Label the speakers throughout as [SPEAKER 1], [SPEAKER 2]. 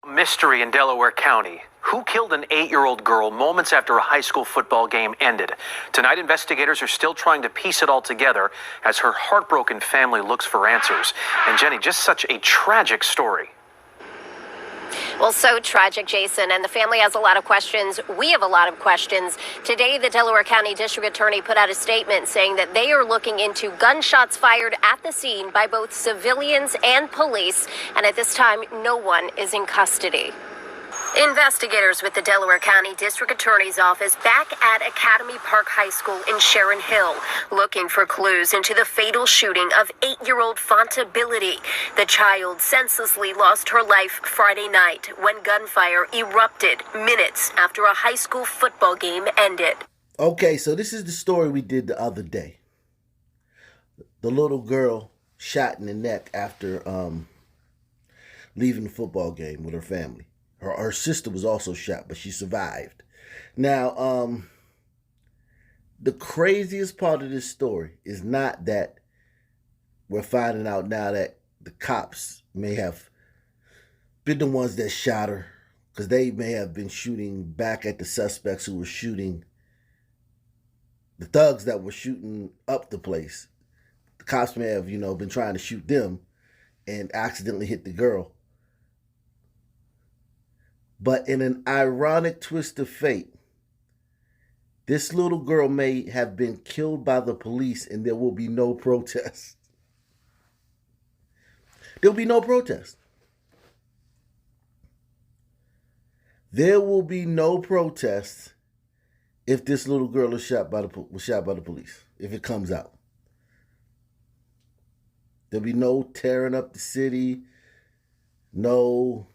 [SPEAKER 1] Mystery in Delaware County. Who killed an 8-year-old girl moments after a high school football game ended? Tonight, investigators are still trying to piece it all together as her heartbroken family looks for answers. And Jenny, just such a tragic story.
[SPEAKER 2] Well, so tragic, Jason, and the family has a lot of questions. We have a lot of questions. Today, the Delaware County District Attorney put out a statement saying that they are looking into gunshots fired at the scene by both civilians and police, and at this time, no one is in custody. Investigators with the Delaware County District Attorney's Office back at Academy Park High School in Sharon Hill, looking for clues into the fatal shooting of 8-year-old Fonta Billity. The child senselessly lost her life Friday night when gunfire erupted minutes after a high school football game ended.
[SPEAKER 3] Okay, so this is the story we did the other day. The little girl shot in the neck after leaving the football game with her family. Her sister was also shot, but she survived. Now, the craziest part of this story is not that we're finding out now that the cops may have been the ones that shot her, because they may have been shooting back at the suspects who were shooting, the thugs that were shooting up the place. The cops may have, been trying to shoot them and accidentally hit the girl. But in an ironic twist of fate, this little girl may have been killed by the police and there will be no protest. There will be no protest. There will be no protest if this little girl was shot by the police, if it comes out. There'll be no tearing up the city, no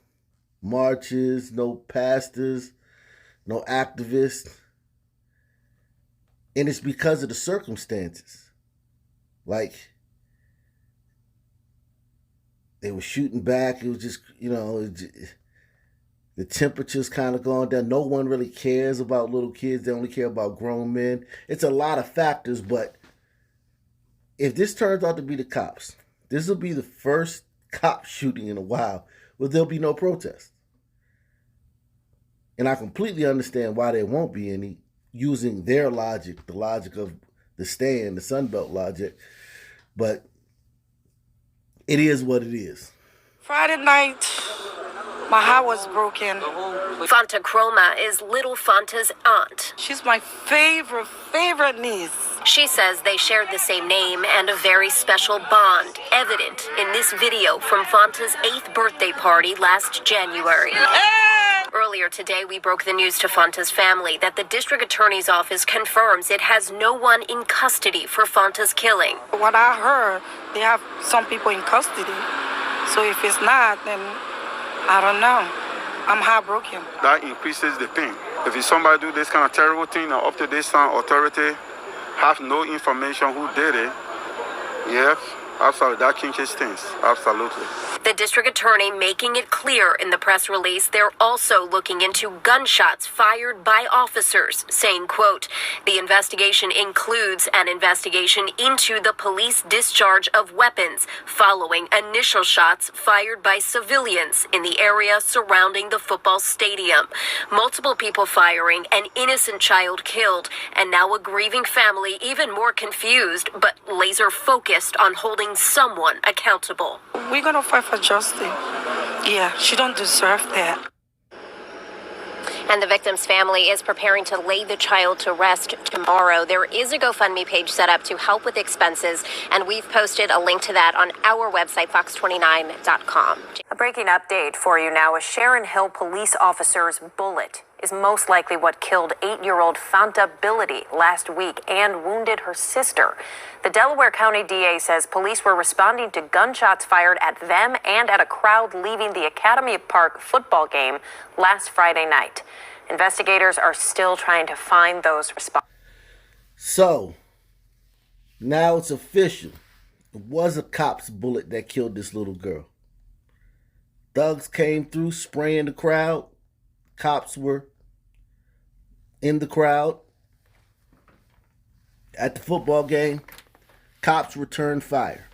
[SPEAKER 3] marches, no pastors, no activists. And it's because of the circumstances. Like, they were shooting back. It was just, the temperature's kind of gone down. No one really cares about little kids. They only care about grown men. It's a lot of factors, but if this turns out to be the cops, this will be the first cop shooting in a while where there'll be no protest. And I completely understand why there won't be any, using their logic, the logic of the stand, the Sunbelt logic. But it is what it is.
[SPEAKER 4] Friday night, my heart was broken.
[SPEAKER 2] Fonta Chroma is little Fonta's aunt.
[SPEAKER 4] She's my favorite niece.
[SPEAKER 2] She says they shared the same name and a very special bond, evident in this video from Fonta's 8th birthday party last January. Earlier today, we broke the news to Fonta's family that the district attorney's office confirms it has no one in custody for Fonta's killing.
[SPEAKER 4] What I heard, they have some people in custody. So if it's not, then I don't know. I'm heartbroken.
[SPEAKER 5] That increases the pain. If somebody do this kind of terrible thing, and up to this time, authority have no information who did it, yes, absolutely, that changes things, absolutely.
[SPEAKER 2] The district attorney making it clear in the press release they're also looking into gunshots fired by officers, saying, quote, the investigation includes an investigation into the police discharge of weapons following initial shots fired by civilians in the area surrounding the football stadium. Multiple people firing, an innocent child killed, and now a grieving family even more confused, but laser focused on holding someone accountable.
[SPEAKER 4] We're going to fight for justice. Yeah, she don't deserve that.
[SPEAKER 2] And the victim's family is preparing to lay the child to rest tomorrow. There is a GoFundMe page set up to help with expenses, and we've posted a link to that on our website, fox29.com.
[SPEAKER 6] A breaking update for you now. A Sharon Hill police officer's bullet is most likely what killed 8-year-old Fonta Billity last week and wounded her sister. The Delaware County DA says police were responding to gunshots fired at them and at a crowd leaving the Academy Park football game last Friday night. Investigators are still trying to find those responses.
[SPEAKER 3] So, now it's official. It was a cop's bullet that killed this little girl. Thugs came through spraying the crowd. Cops were in the crowd at the football game. Cops returned fire.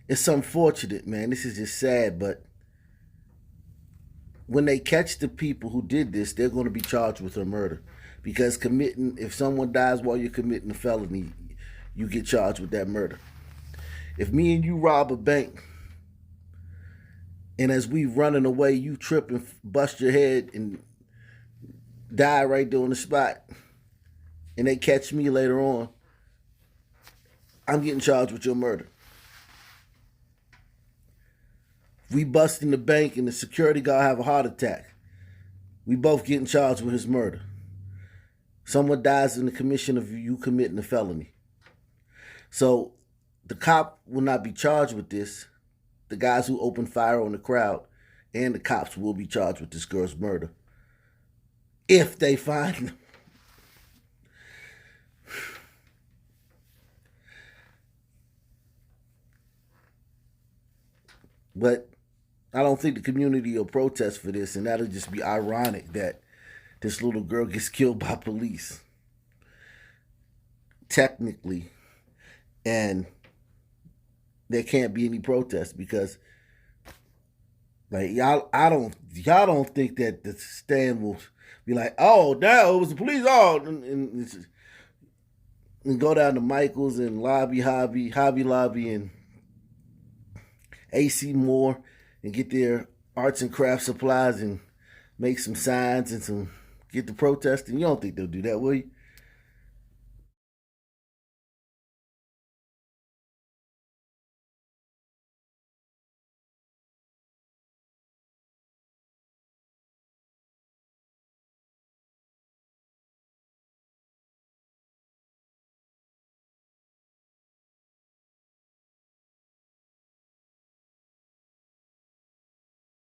[SPEAKER 3] it's unfortunate, man. This is just sad, but when they catch the people who did this, they're going to be charged with a murder. Because if someone dies while you're committing a felony, you get charged with that murder. If me and you rob a bank, and as we running away, you trip and bust your head and die right there on the spot, and they catch me later on, I'm getting charged with your murder. If we bust in the bank and the security guard have a heart attack, we both getting charged with his murder. Someone dies in the commission of you committing a felony. So the cop will not be charged with this. The guys who opened fire on the crowd and the cops will be charged with this girl's murder. If they find them. But I don't think the community will protest for this, and that'll just be ironic that this little girl gets killed by police. Technically. And there can't be any protest because, like, y'all don't think that the stand will be like, oh, no, it was the police, and go down to Michael's and Hobby Lobby and AC Moore and get their arts and crafts supplies and make some signs and get the protesting. You don't think they'll do that, will you?